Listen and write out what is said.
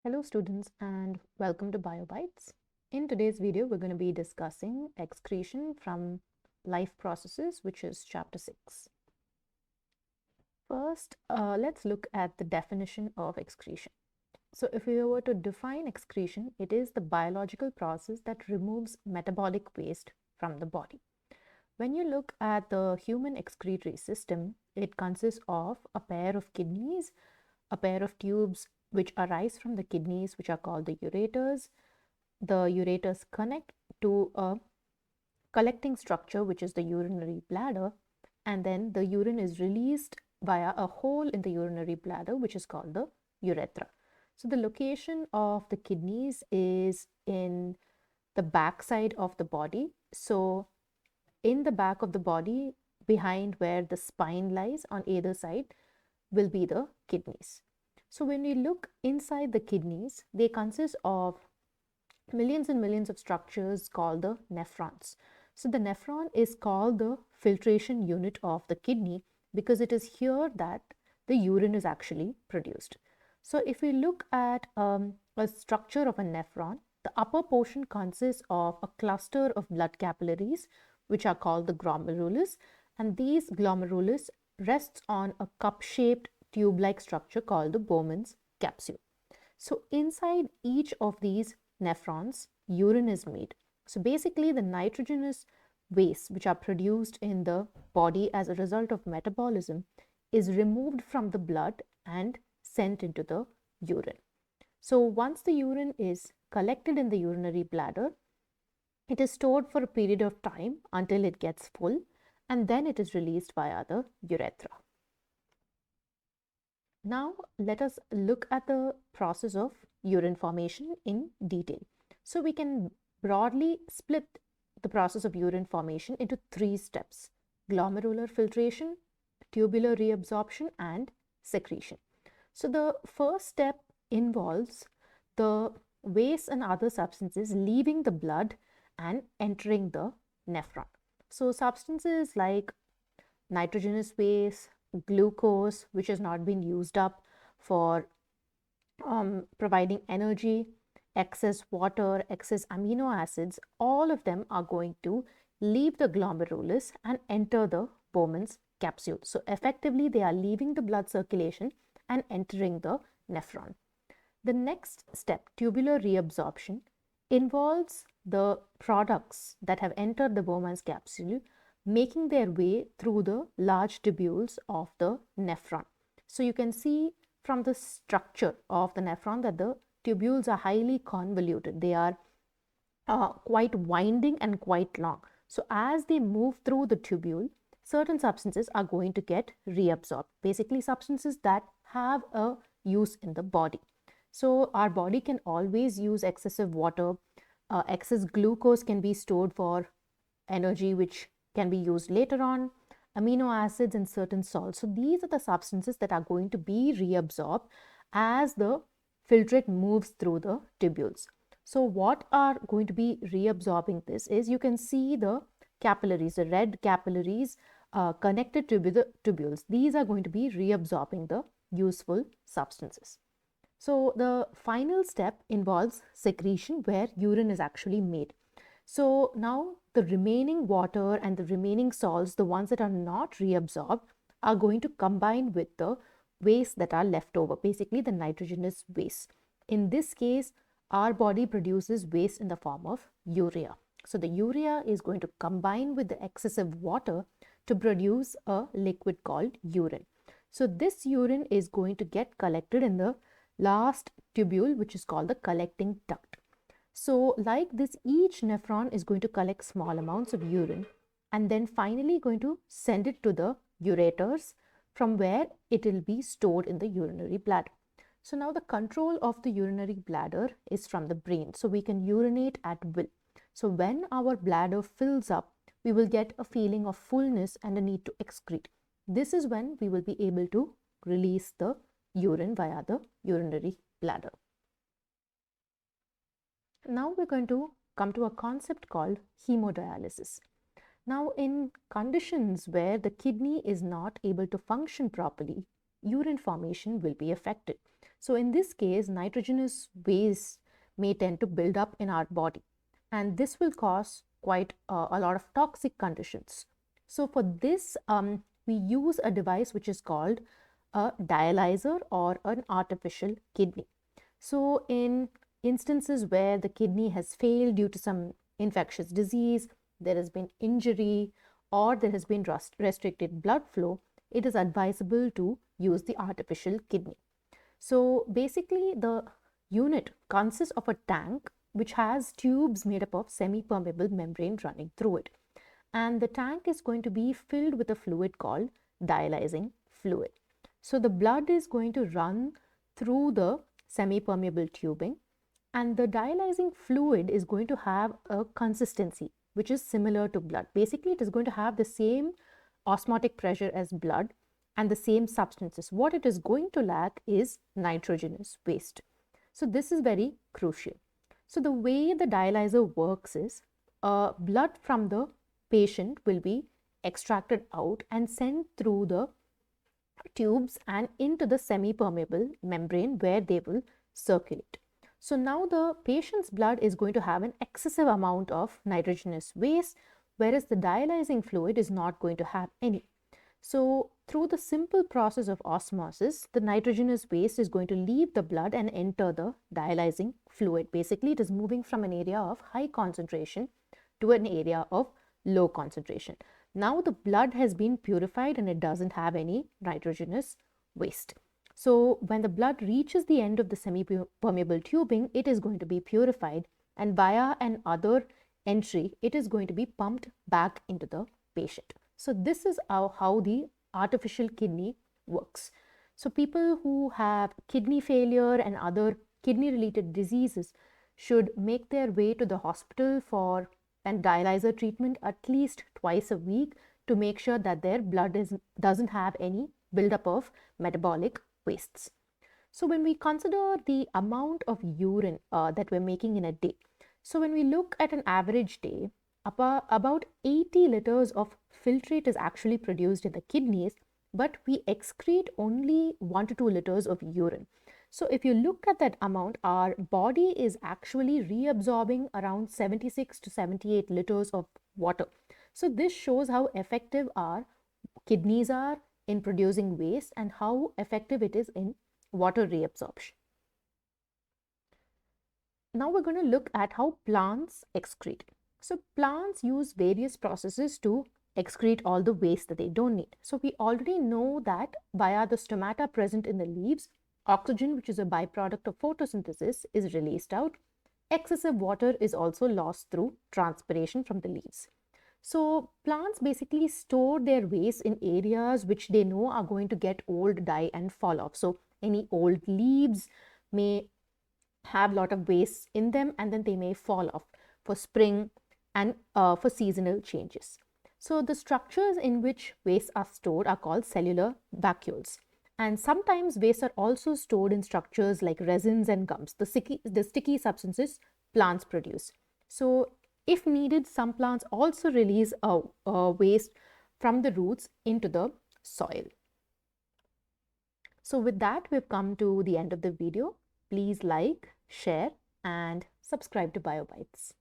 Hello students and welcome to BioBytes. In today's video, we're going to be discussing excretion from life processes, which is chapter 6. First, let's look at the definition of excretion. So if we were to define excretion, it is the biological process that removes metabolic waste from the body. When you look at the human excretory system, it consists of a pair of kidneys, a pair of tubes which arise from the kidneys, which are called the ureters. The ureters connect to a collecting structure, which is the urinary bladder, and then the urine is released via a hole in the urinary bladder, which is called the urethra. So the location of the kidneys is in the back side of the body. So in the back of the body, behind where the spine lies on either side, will be the kidneys. So when we look inside the kidneys, they consist of millions and millions of structures called the nephrons. So the nephron is called the filtration unit of the kidney because it is here that the urine is actually produced. So if we look at a structure of a nephron, the upper portion consists of a cluster of blood capillaries, which are called the glomerulus, and these glomerulus rests on a cup-shaped tube-like structure called the Bowman's capsule. So inside each of these nephrons, urine is made. So basically the nitrogenous wastes which are produced in the body as a result of metabolism is removed from the blood and sent into the urine. So once the urine is collected in the urinary bladder, it is stored for a period of time until it gets full, and then it is released via the urethra. Now let us look at the process of urine formation in detail. So we can broadly split the process of urine formation into 3 steps: glomerular filtration, tubular reabsorption, and secretion. So the first step involves the waste and other substances leaving the blood and entering the nephron. So substances like nitrogenous waste, glucose, which has not been used up for providing energy, excess water, excess amino acids, all of them are going to leave the glomerulus and enter the Bowman's capsule. So effectively, they are leaving the blood circulation and entering the nephron. The next step, tubular reabsorption, involves the products that have entered the Bowman's capsule making their way through the large tubules of the nephron. So you can see from the structure of the nephron that the tubules are highly convoluted. They are quite winding and quite long. So as they move through the tubule, certain substances are going to get reabsorbed. Basically substances that have a use in the body. So our body can always use excessive water. Excess glucose can be stored for energy, which can be used later on, amino acids and certain salts. So these are the substances that are going to be reabsorbed as the filtrate moves through the tubules. So what are going to be reabsorbing this is, you can see the capillaries, the red capillaries connected to the tubules. These are going to be reabsorbing the useful substances. So the final step involves secretion, where urine is actually made. So now the remaining water and the remaining salts, the ones that are not reabsorbed, are going to combine with the waste that are left over, basically the nitrogenous waste. In this case, our body produces waste in the form of urea. So the urea is going to combine with the excessive water to produce a liquid called urine. So this urine is going to get collected in the last tubule, which is called the collecting duct. So like this, each nephron is going to collect small amounts of urine and then finally going to send it to the ureters, from where it will be stored in the urinary bladder. So now the control of the urinary bladder is from the brain. So we can urinate at will. So when our bladder fills up, we will get a feeling of fullness and a need to excrete. This is when we will be able to release the urine via the urinary bladder. Now we're going to come to a concept called hemodialysis. Now in conditions where the kidney is not able to function properly, urine formation will be affected. So in this case, nitrogenous waste may tend to build up in our body, and this will cause quite a lot of toxic conditions. So for this, we use a device which is called a dialyzer or an artificial kidney. So in instances where the kidney has failed due to some infectious disease, there has been injury, or there has been restricted blood flow, it is advisable to use the artificial kidney. So basically, the unit consists of a tank which has tubes made up of semi-permeable membrane running through it. And the tank is going to be filled with a fluid called dialysing fluid. So the blood is going to run through the semi-permeable tubing, and the dialysing fluid is going to have a consistency which is similar to blood. Basically, it is going to have the same osmotic pressure as blood and the same substances. What it is going to lack is nitrogenous waste. So this is very crucial. So the way the dialyzer works is blood from the patient will be extracted out and sent through the tubes and into the semi-permeable membrane where they will circulate. So now the patient's blood is going to have an excessive amount of nitrogenous waste, whereas the dialysing fluid is not going to have any. So through the simple process of osmosis, the nitrogenous waste is going to leave the blood and enter the dialysing fluid. Basically, it is moving from an area of high concentration to an area of low concentration. Now the blood has been purified and it doesn't have any nitrogenous waste. So when the blood reaches the end of the semi-permeable tubing, it is going to be purified, and via an other entry, it is going to be pumped back into the patient. So this is how the artificial kidney works. So people who have kidney failure and other kidney related diseases should make their way to the hospital for a dialyzer treatment at least twice a week to make sure that their blood doesn't have any buildup of metabolic wastes. So when we consider the amount of urine that we're making in a day, so when we look at an average day, about 80 liters of filtrate is actually produced in the kidneys, but we excrete only 1 to 2 liters of urine. So if you look at that amount, our body is actually reabsorbing around 76 to 78 liters of water. So this shows how effective our kidneys are in producing waste and how effective it is in water reabsorption. Now we're going to look at how plants excrete. So plants use various processes to excrete all the waste that they don't need. So we already know that via the stomata present in the leaves, oxygen, which is a byproduct of photosynthesis, is released out. Excessive water is also lost through transpiration from the leaves. So plants basically store their waste in areas which they know are going to get old, die and fall off. So any old leaves may have a lot of waste in them, and then they may fall off for spring and for seasonal changes. So the structures in which wastes are stored are called cellular vacuoles. And sometimes wastes are also stored in structures like resins and gums, the sticky substances plants produce. So if needed, some plants also release waste from the roots into the soil. So with that, we've come to the end of the video. Please like, share, and subscribe to BioBytes.